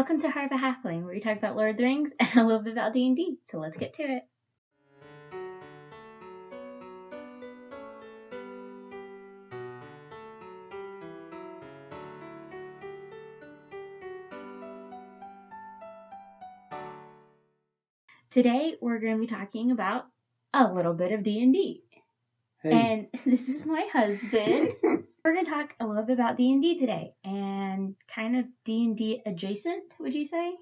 Welcome to Heart of a Halfling, where we talk about Lord of the Rings and a little bit about D&D. So let's get to it. Today we're going to be talking about a little bit of D&D. Hey. And this is my husband. We're going to talk a little bit about D&D today, and kind of D&D adjacent, would you say?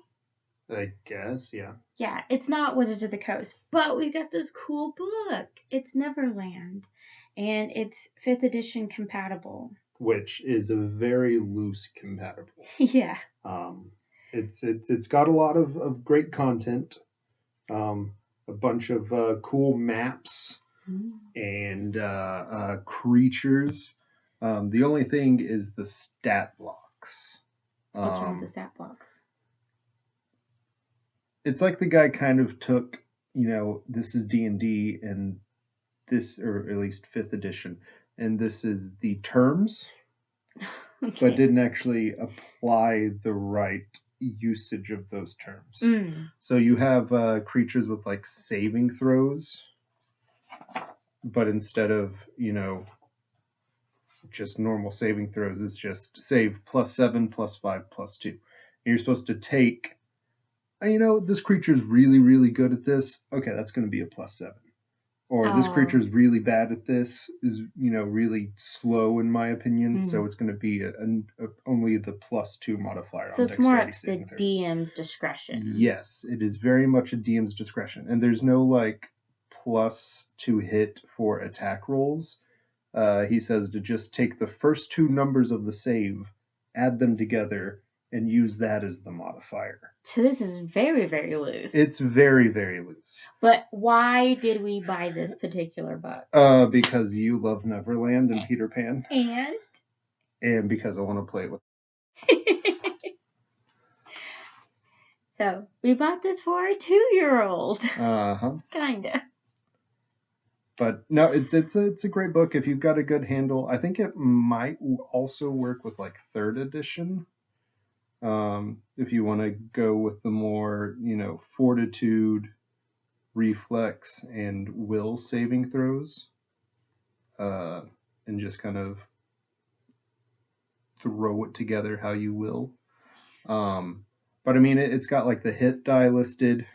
I guess, yeah. Yeah, it's not Wizards of the Coast, but we've got this cool book. It's Neverland, and it's 5th edition compatible. Which is a very loose compatible. Yeah. It's got a lot of great content, a bunch of cool maps and creatures. The only thing is the stat blocks. What's wrong with the stat blocks? It's like the guy kind of took, this is D&D and this, or at least 5th edition, and this is the terms, Okay. but didn't actually apply the right usage of those terms. So you have creatures with like saving throws, but instead of, just normal saving throws, it's just save +7, +5, +2. And you're supposed to take, this creature's really, really good at this. Okay, that's going to be a +7. Or this creature is really bad at this, is, really slow in my opinion, so it's going to be only the +2 modifier so on it's more up dexterity to the DM's discretion. Yes, it is very much a DM's discretion. And there's no, +2 hit for attack rolls. He says to just take the first 2 numbers of the save, add them together, and use that as the modifier. So this is very, very loose. It's very, very loose. But why did we buy this particular book? Because you love Neverland and Peter Pan. And because I want to play it with So we bought this for a 2-year-old. Kinda. But no, it's a great book if you've got a good handle. I think it might also work with 3rd edition. If you want to go with the more, fortitude, reflex, and will saving throws, and just kind of throw it together how you will. But I mean, it's got the hit die listed.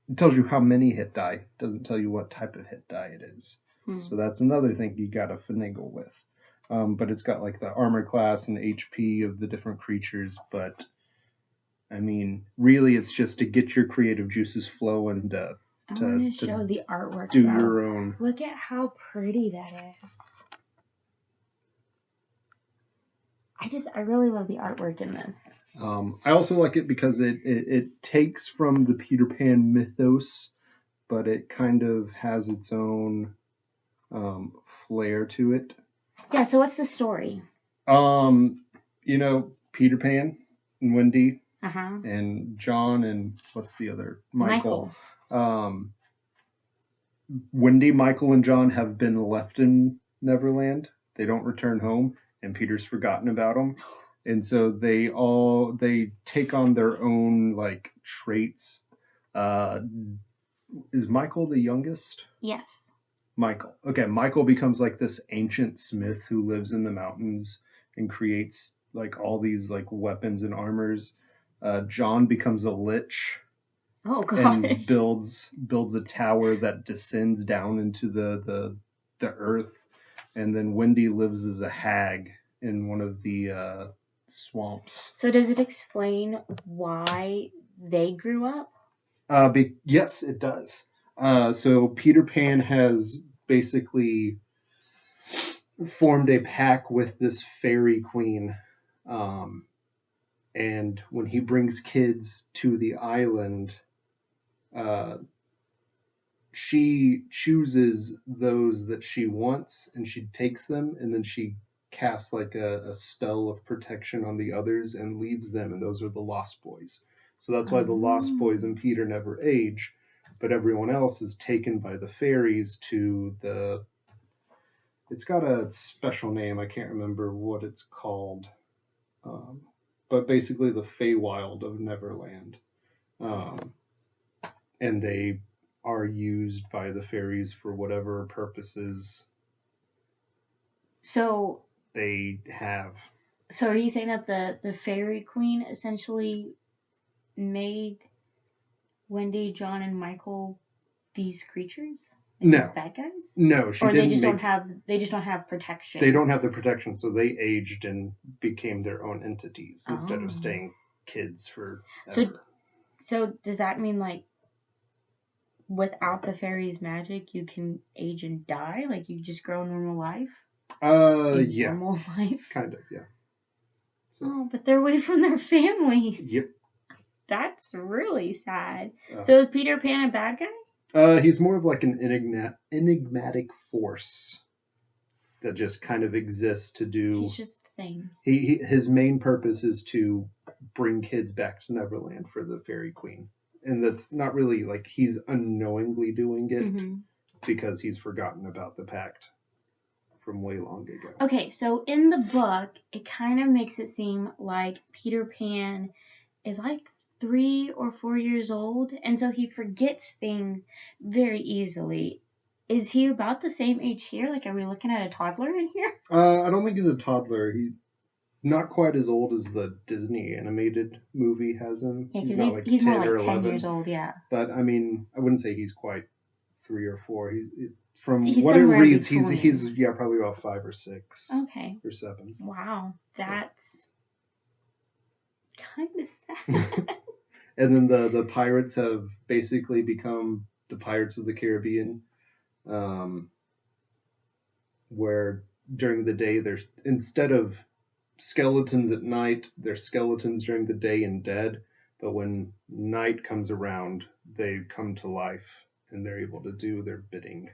It tells you how many hit die. It doesn't tell you what type of hit die it is. So that's another thing you got to finagle with. But it's got the armor class and HP of the different creatures. But I mean, really, it's just to get your creative juices flowing. I want to show the artwork. Do your own. Look at how pretty that is. I really love the artwork in this. I also like it because it takes from the Peter Pan mythos, but it kind of has its own flair to it. Yeah, so what's the story? Peter Pan and Wendy Uh-huh. and John and what's the other? Michael. Wendy, Michael, and John have been left in Neverland. They don't return home, and Peter's forgotten about them. And so they take on their own traits. Is Michael the youngest? Yes. Michael. Okay, Michael becomes this ancient smith who lives in the mountains and creates all these weapons and armors. John becomes a lich. Oh gosh. And builds a tower that descends down into the earth. And then Wendy lives as a hag in one of the swamps. So does it explain why they grew up? Yes, it does. So Peter Pan has basically formed a pact with this fairy queen. And when he brings kids to the island, she chooses those that she wants and she takes them, and then she casts a spell of protection on the others and leaves them, and those are the Lost Boys. So that's why the Lost Boys and Peter never age, but everyone else is taken by the fairies to it's got a special name. I can't remember what it's called. but basically the Feywild of Neverland. And they are used by the fairies for whatever purposes So they have. So are you saying that the fairy queen essentially made Wendy, John, and Michael these creatures? Like No. these bad guys? No, she or didn't. They just don't have protection. They don't have the protection, so they aged and became their own entities instead of staying kids forever. So does that mean like without the fairies' magic, you can age and die? Like you just grow a normal life? Yeah. Normal life? Kind of, yeah. So. Oh, but they're away from their families. Yep. That's really sad. So is Peter Pan a bad guy? He's more of like an enigmatic force that just kind of exists to do. He's just a thing. His main purpose is to bring kids back to Neverland for the Fairy Queen, and that's not really like he's unknowingly doing it because he's forgotten about the pact from way long ago. Okay, so in the book, it kind of makes it seem like Peter Pan is like 3 or 4 years old, and so he forgets things very easily. Is he about the same age here? Like, are we looking at a toddler in here? I don't think he's a toddler. He's not quite as old as the Disney animated movie has him. Yeah, because he's 10 more like 10 years old, yeah. But, I mean, I wouldn't say he's quite 3 or 4. From he's what it reads, he's probably about 5 or 6. Okay. Or 7. Wow, that's kind of sad. And then the pirates have basically become the Pirates of the Caribbean, where during the day there's, instead of skeletons at night, there's skeletons during the day and dead, but when night comes around, they come to life and they're able to do their bidding.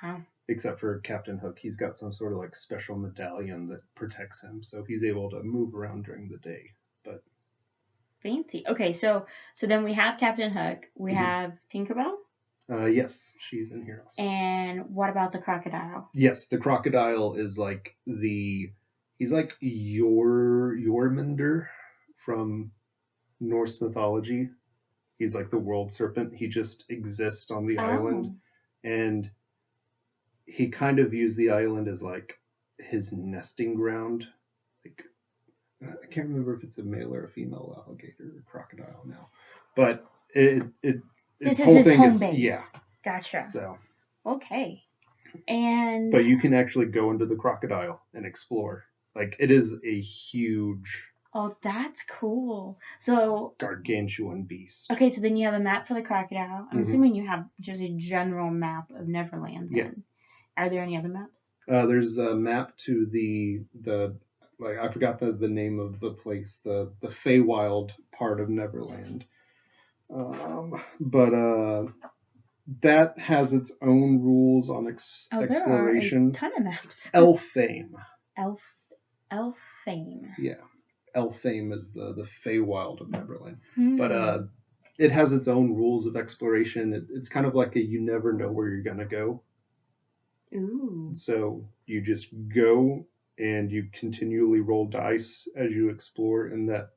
Wow. Except for Captain Hook, he's got some sort of like special medallion that protects him, so he's able to move around during the day. But fancy. Okay, so then we have Captain Hook. We have Tinkerbell. Yes, she's in here also. And what about the crocodile? Yes, the crocodile is like he's like Jormungandr from Norse mythology. He's like the world serpent. He just exists on the island, and he kind of views the island as like his nesting ground. Like, I can't remember if it's a male or a female alligator or crocodile now, but its whole thing is home base. Yeah. Gotcha. So okay, but you can actually go into the crocodile and explore. Like, it is a huge. Oh, that's cool. So gargantuan beast. Okay, so then you have a map for the crocodile. I'm assuming you have just a general map of Neverland. Then. Yeah. Are there any other maps? There's a map to the like, I forgot the name of the place, the Feywild part of Neverland. But that has its own rules on exploration. There are a ton of maps. Elfame. Elfame. Yeah. Elfame is the Feywild of Neverland. But it has its own rules of exploration. It's kind of like you never know where you're going to go. Ooh. So you just go and you continually roll dice as you explore, and that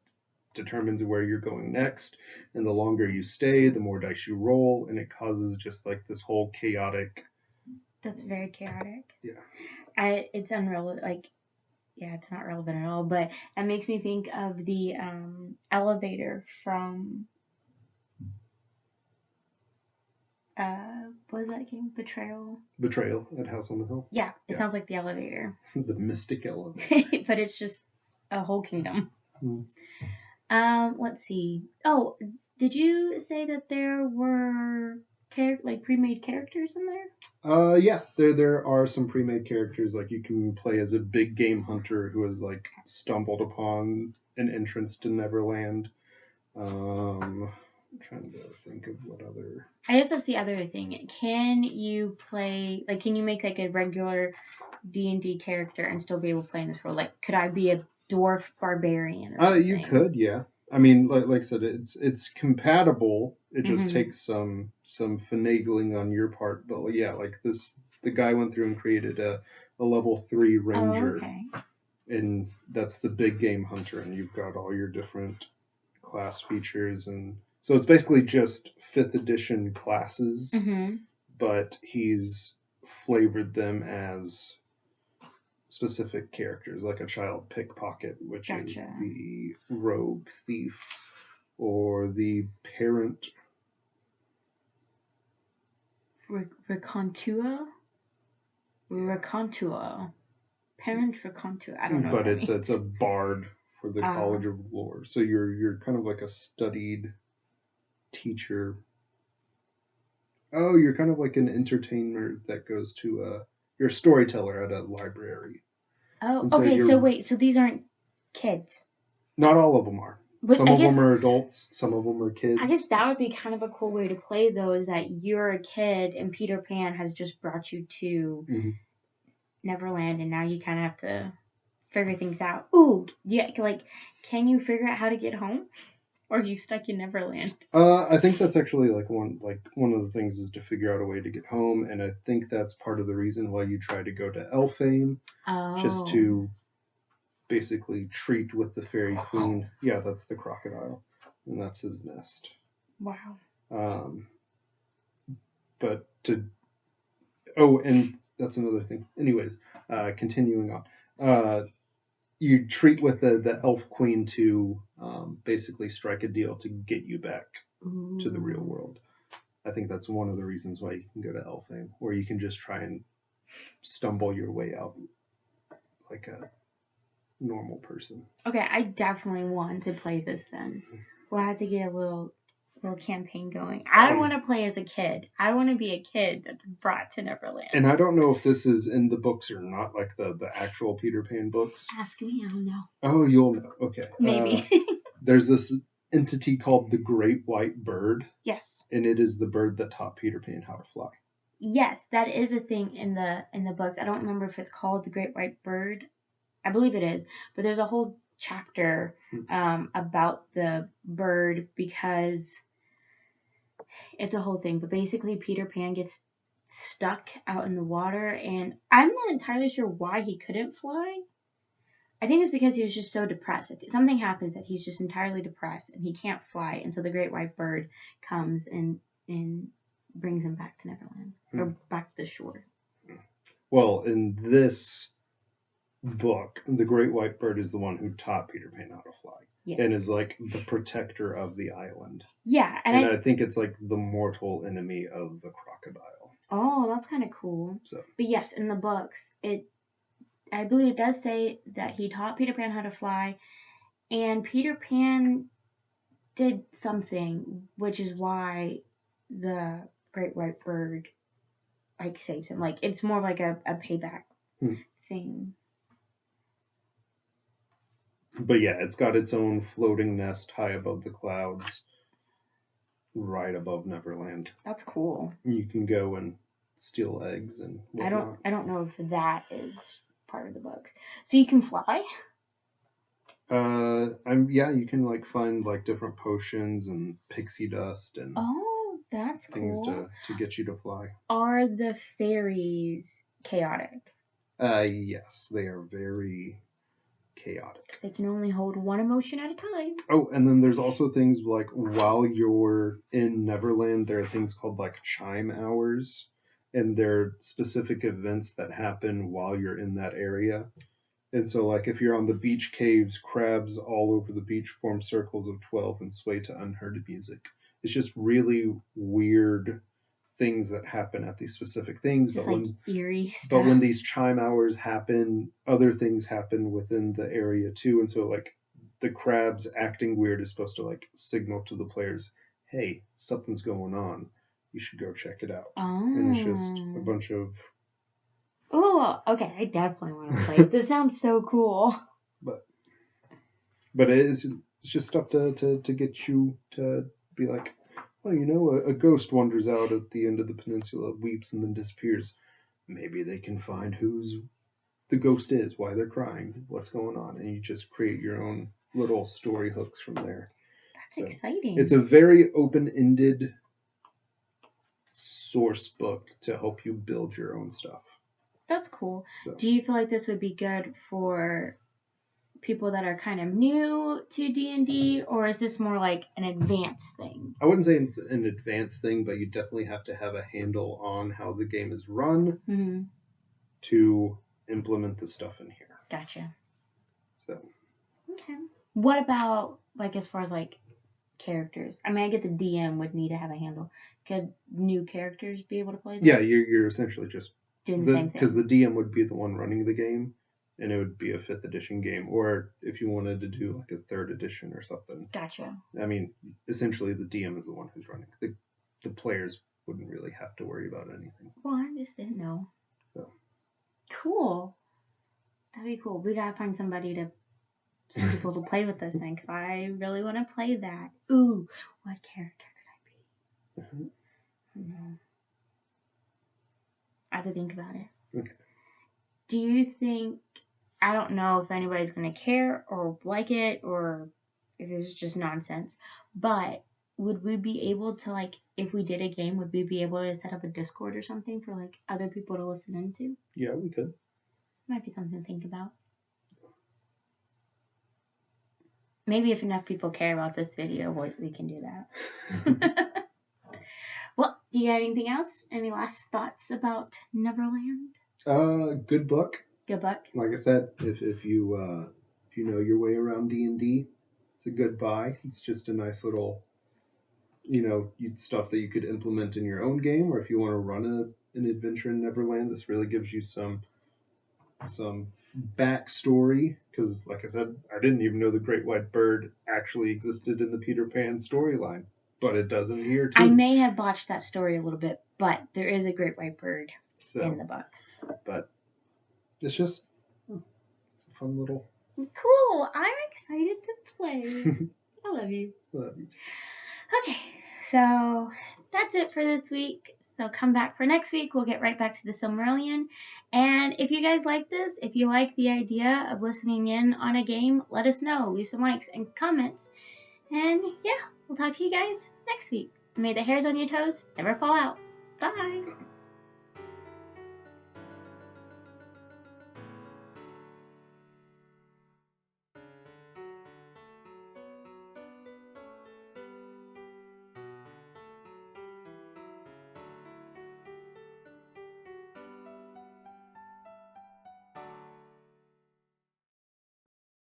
determines where you're going next. And the longer you stay, the more dice you roll, and it causes just like this whole chaotic. That's very chaotic. Yeah. It's unreal. Like, yeah, it's not relevant at all, but it makes me think of the elevator from what was that game? Betrayal at House on the Hill. Yeah, it sounds like the elevator. The mystic elevator. But it's just a whole kingdom. Let's see. Oh, did you say that there were pre-made characters in there? Yeah, there are some pre-made characters. Like, you can play as a big game hunter who has like stumbled upon an entrance to Neverland. I'm trying to think of what other. I guess that's the other thing. Can you make like a regular D&D character and still be able to play in this role? Like, could I be a dwarf barbarian or something? You could, yeah. I mean, like I said, it's compatible. It just takes some finagling on your part. But yeah, like the guy went through and created a level 3 ranger. Oh, okay. and that's the big game hunter, and you've got all your different class features, and so it's basically just 5th edition classes, Mm-hmm. but he's flavored them as specific characters, like a child pickpocket, which is Gotcha. the rogue thief, or the parent. Racontua? Racontua. Parent Racontua. I don't know what But that it's a means. bard for the College of Lore. So you're kind of like a studied teacher. Oh, you're kind of like an entertainer that goes to a. You're a storyteller at a library, Oh, and so okay. So you're wait. So these aren't kids. not all of them are. But Some I of them guess are adults. Some of them are I guess kids. that would be kind of a cool way to play though, is that you're a kid and Peter Pan has just brought you to Mm-hmm. Neverland, and now you kind of have to figure things out. Ooh, yeah. Like, can you figure out how to get home? Or are you stuck in Neverland? I think that's actually one of the things is to figure out a way to get home, and I think that's part of the reason why you try to go to Elfame, just Oh, to basically treat with the fairy queen. Yeah, that's the crocodile, and that's his nest. wow. Um, but to oh, and that's another thing. Anyways, continuing on. You treat with the elf queen to basically strike a deal to get you back to the real Ooh. world. I think that's one of the reasons why you can go to Elfame, or you can just try and stumble your way out like a normal person. Okay, I definitely want to play this then. We'll have to get a little campaign going. I want to play as a kid. I want to be a kid that's brought to Neverland. And I don't know if this is in the books or not, like the actual Peter Pan books. Ask me, I don't know. Oh, you'll know. Okay. Maybe. There's this entity called the Great White Bird, Yes. and it is the bird that taught Peter Pan how to fly. Yes, that is a thing in the books. I don't remember if it's called the Great White Bird. I believe it is, but there's a whole chapter about the bird because it's a whole thing. But basically, Peter Pan gets stuck out in the water, and I'm not entirely sure why he couldn't fly. I think it's because he was just so depressed. Something happens that he's just entirely depressed and he can't fly, and so the great white bird comes and brings him back to Neverland or back to the shore. Well, in this book, the Great White Bird is the one who taught Peter Pan how to fly. Yes. And is like the protector of the island. Yeah, and I think it's like the mortal enemy of the crocodile. Oh, that's kind of cool. So, but yes, in the books, I believe it does say that he taught Peter Pan how to fly, and Peter Pan did something, which is why the great white bird like saves him. Like it's more like a payback thing. But yeah, it's got its own floating nest high above the clouds, right above Neverland. That's cool. You can go and steal eggs and whatnot. I don't know if that is part of the books. So you can fly? Yeah, you can like find like different potions and pixie dust and that's things cool. to get you to fly. Are the fairies chaotic? Yes, they are very chaotic. Because they can only hold one emotion at a time. Oh, and then there's also things like while you're in Neverland, there are things called like chime hours, and they're specific events that happen while you're in that area. And so, like, if you're on the beach caves, crabs all over the beach form circles of 12 and sway to unheard music. It's just really weird things that happen at these specific things. Just but like when, eerie stuff. But when these chime hours happen, other things happen within the area too. And so, like, the crabs acting weird is supposed to, like, signal to the players, hey, something's going on. You should go check it out. And it's just a bunch of. Oh, okay. I definitely want to play. This sounds so cool. But it's just stuff to get you to be like, oh, you know, a ghost wanders out at the end of the peninsula, weeps, and then disappears. Maybe they can find who's the ghost is, why they're crying, what's going on, and you just create your own little story hooks from there. That's exciting. It's a very open-ended source book to help you build your own stuff. That's cool. So. Do you feel like this would be good for people that are kind of new to D&D, or is this more like an advanced thing? I wouldn't say it's an advanced thing, but you definitely have to have a handle on how the game is run to implement the stuff in here. Gotcha. So. Okay. What about, like, as far as, like, characters? I mean, I get the DM would need to have a handle. Could new characters be able to play this? Yeah, you're essentially just doing the same thing. Because the DM would be the one running the game, and it would be a 5th edition game. Or if you wanted to do like a 3rd edition or something. Gotcha. I mean, essentially the DM is the one who's running. The players wouldn't really have to worry about anything. Well, I just didn't know. So. Cool. That'd be cool. We gotta find some people to play with this thing, because I really want to play that. Ooh, what character could I be? I have to think about it. Okay. Do you think, I don't know if anybody's going to care or like it, or if it's just nonsense, but would we be able to, like, if we did a game, would we be able to set up a Discord or something for, like, other people to listen into? Yeah, we could. Might be something to think about. Maybe if enough people care about this video, we can do that. Well, do you have anything else? Any last thoughts about Neverland? Good book. Good book. Like I said, if you know your way around D&D, it's a good buy. It's just a nice little, stuff that you could implement in your own game, or if you want to run an adventure in Neverland, this really gives you some backstory. Because, like I said, I didn't even know the Great White Bird actually existed in the Peter Pan storyline, but it does in here too. I may have botched that story a little bit, but there is a Great White Bird in the books. But it's just it's a fun little. Cool. I'm excited to play. I love you. Love you. Okay, so that's it for this week. So come back for next week. We'll get right back to the Silmarillion. And if you guys like this, if you like the idea of listening in on a game, let us know. Leave some likes and comments. And yeah, we'll talk to you guys next week. May the hairs on your toes never fall out.